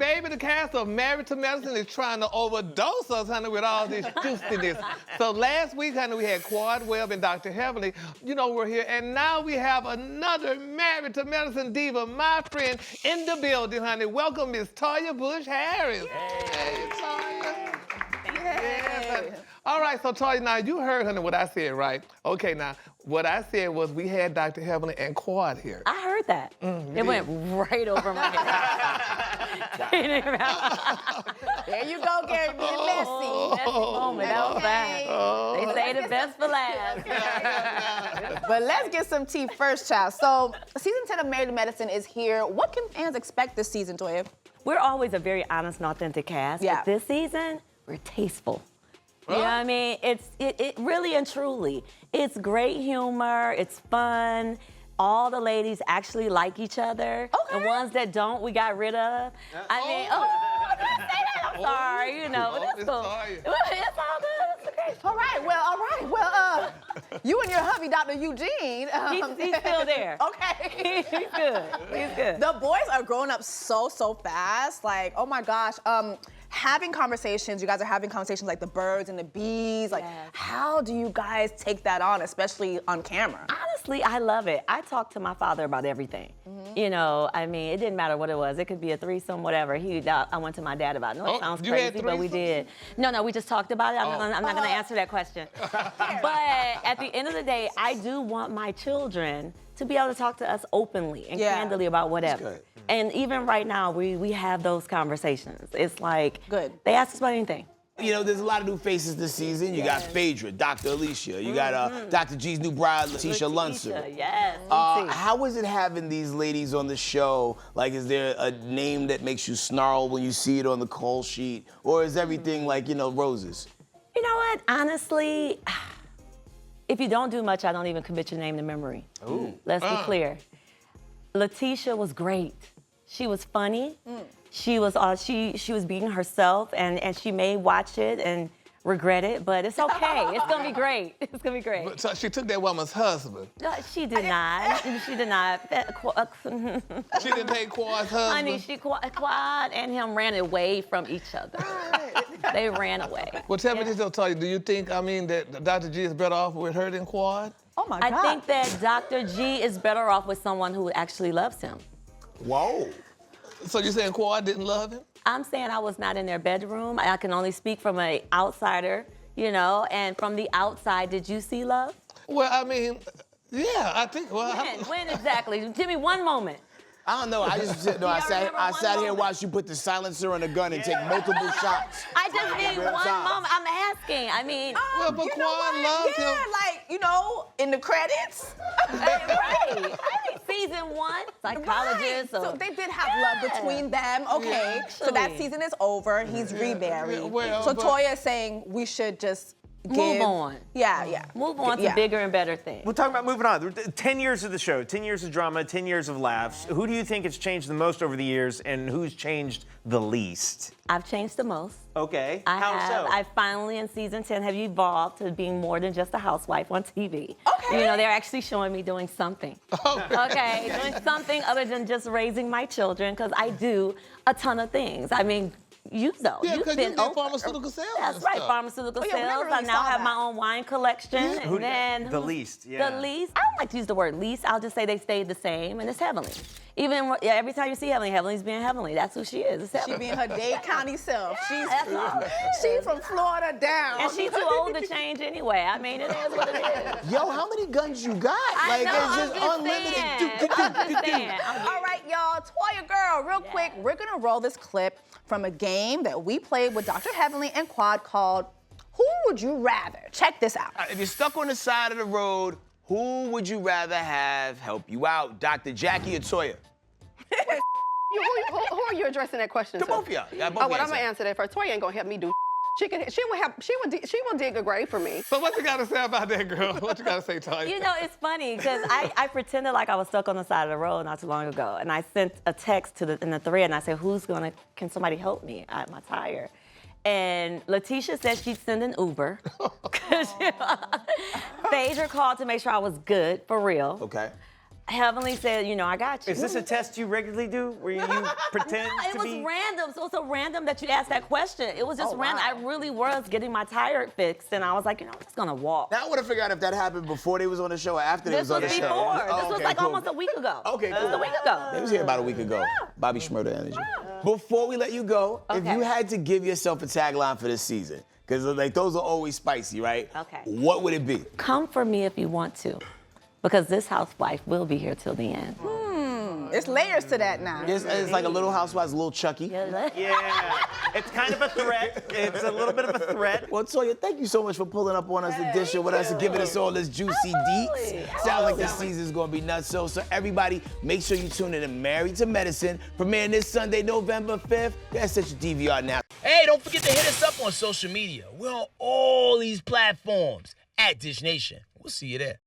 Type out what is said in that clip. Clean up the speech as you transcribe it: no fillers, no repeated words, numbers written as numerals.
baby, the cast of Married to Medicine is trying to overdose us, honey, with all this juiciness. So last week, honey, we had Quad Webb and Dr. Heavenly. You know, we're here. And now we have another Married to Medicine diva, my friend, in the building, honey. Welcome, Miss Toya Bush-Harris. Hey, Toya. Yes. All right, so Toya, now you heard, honey, what I said, right? Okay, now, what I said was we had Dr. Heavenly and Quad here. I heard that. It went right over my head. There you go, Gary, being messy. Messy moment, that was bad. They say the best for last. But let's get some tea first, child. So, season 10 of Married to Medicine is here. What can fans expect this season, Toya? We're always a very honest and authentic cast. Yeah. But this season, we're tasteful. You know what I mean? It really and truly, it's great humor, it's fun. All the ladies actually like each other. Okay. The ones that don't, we got rid of. I mean, I didn't say that. I'm sorry, you know, but it's cool. It's all good. It's okay. All right. Well, you and your hubby, Dr. Eugene. He's still there. Okay. He's good. He's good. The boys are growing up so fast. Like, oh my gosh. Having conversations, you guys are having conversations like the birds and the bees. Like, how do you guys take that on, especially on camera? Honestly, I love it. I talk to my father about everything. You know, I mean, it didn't matter what it was. It could be a threesome, whatever. I went to my dad about it. No, it sounds crazy, but we did. No, we just talked about it. I'm not going to answer that question. But at the end of the day, I do want my children to be able to talk to us openly and candidly about whatever. And even right now, we have those conversations. It's like, they ask us about anything. You know, there's a lot of new faces this season. You got Phaedra, Dr. Alicia. You got Dr. G's new bride, Lateasha Lunsford. Yes. How is it having these ladies on the show? Like, is there a name that makes you snarl when you see it on the call sheet? Or is everything like, you know, roses? You know what? Honestly, if you don't do much, I don't even commit your name to memory. Ooh. Let's be clear. Lateasha was great. She was funny. She was she was being herself, and she may watch it and regret it, but it's okay. It's gonna be great. It's gonna be great. But so she took that woman's husband. No, she did not. She did not. She didn't take Quad's husband. Honey, Quad and him ran away from each other. They ran away. Well, tell me this, though, Toya. Do you think, I mean, that Dr. G is better off with her than Quad? Oh my God. I think that Dr. G is better off with someone who actually loves him. Whoa. So you're saying Quad didn't love him? I'm saying I was not in their bedroom. I can only speak from an outsider, you know, and from the outside, did you see love? Well, I mean, yeah, I think, well. When exactly? Give me one moment. I don't know. I sat here and watched you put the silencer on the gun and take multiple shots. I just need one moment. I'm asking. I mean, well, but Quad loved him. Like, you know, in the credits. Right. I mean, season 1, psychologist. Right. So they did have love between them. Okay. So that season is over. He's remarried. So Toya is saying we should just move on. Yeah. Move on to bigger and better things. We're talking about moving on. 10 years of the show, 10 years of drama, 10 years of laughs. Who do you think has changed the most over the years, and who's changed the least? I've changed the most. Okay. How so? I finally, in season 10, have evolved to being more than just a housewife on TV. Okay. You know, they're actually showing me doing something. Okay, doing something other than just raising my children, because I do a ton of things. I mean, you know, you've been pharmaceutical sales. That's right, pharmaceutical sales. I now have my own wine collection. And then the least, The least. I don't like to use the word least. I'll just say they stayed the same, and it's Heavenly. Even every time you see Heavenly, Heavenly's being Heavenly. That's who she is. It's Heavenly. She being her Dade County self. She's from Florida down. And she's too old to change anyway. I mean, it is what it is. Yo, how many guns you got? I know, it's just unlimited. All right, y'all. Toya girl, real quick, we're gonna roll this clip from a game that we played with Dr. Heavenly and Quad called Who Would You Rather? Check this out. If you're stuck on the side of the road, who would you rather have help you out, Dr. Jackie or Toya? Who are you addressing that question to? To both of y'all. I'm gonna answer that first. Toya ain't gonna help me do. She will dig a grave for me. So what you gotta say about that, girl? What you gotta say, Toya? You know, it's funny because I pretended like I was stuck on the side of the road not too long ago, and I sent a text in the thread, and I said, can somebody help me? I have my tire. And Lateasha said she'd send an Uber. Phaedra called to make sure I was good, for real. Okay. Heavenly said, you know, I got you. Is this a test you regularly do where you pretend It to was be? random. So it's so random that you asked that question. It was just random. I really was getting my tire fixed, and I was like, you know, I'm just gonna walk. Now I want to figure out if that happened before they was on the show or after they This was on was the before. show. Oh, This was okay, like cool. almost a week ago. Okay, This was cool. a week ago. They was here about a week ago. Bobby Schmurder energy. Before we let you go, if Okay. you had to give yourself a tagline for this season, because like those are always spicy, right? Okay. What would it be? Come for me if you want to, because this housewife will be here till the end. It's layers to that now. It's like a Little Housewives, a little Chucky. Yeah, it's kind of a threat. It's a little bit of a threat. Well, Toya, thank you so much for pulling up on us, edition with us, and giving us all this juicy deets. Sounds like this season's gonna be nuts. So everybody, make sure you tune in to Married to Medicine, premiering this Sunday, November 5th. That's set your DVR now. Hey, don't forget to hit us up on social media. We're on all these platforms at Dish Nation. We'll see you there.